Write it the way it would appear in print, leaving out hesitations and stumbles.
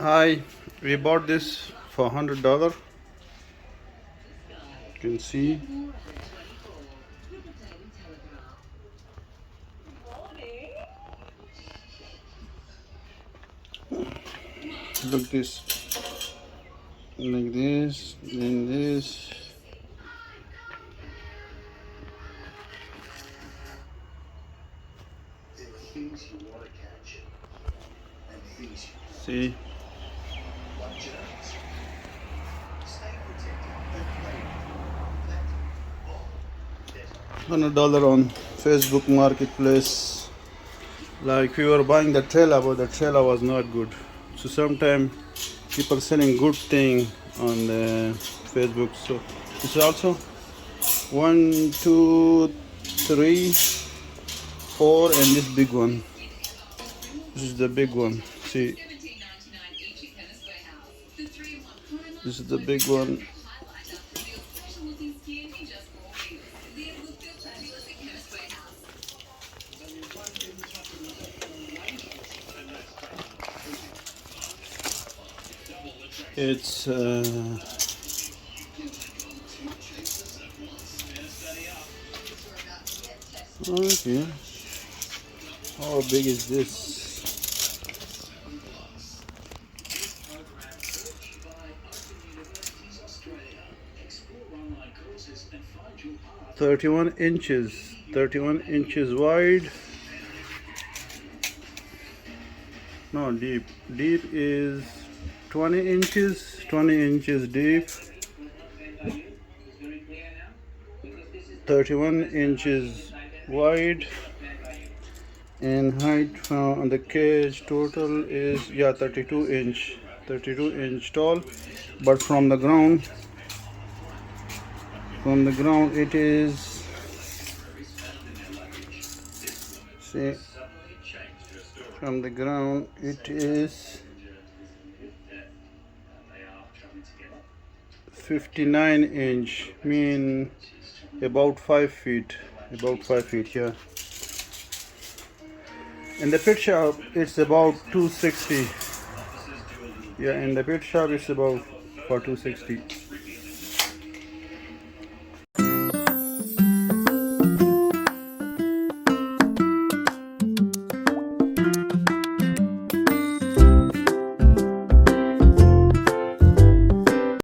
Hi, we bought this for $100. You can see. Look this, like this, then this. See, $100 on Facebook Marketplace. Like we were buying the trailer, but the trailer was not good. So sometimes people selling good thing on the Facebook. So this is also 1, 2, 3, 4, and this big one. This is the big one. See, this is the big one. It's okay. How big is this? "31 inches, 31 inches wide." No, deep. Deep is 20 inches, 20 inches deep. 31 inches wide. And height from the cage total is 32 inch tall. But from the ground it is, see, from the ground it is 59 inch, mean about 5 feet, here. In the pet shop it's about 260. Yeah, in the pet shop it's about for 260.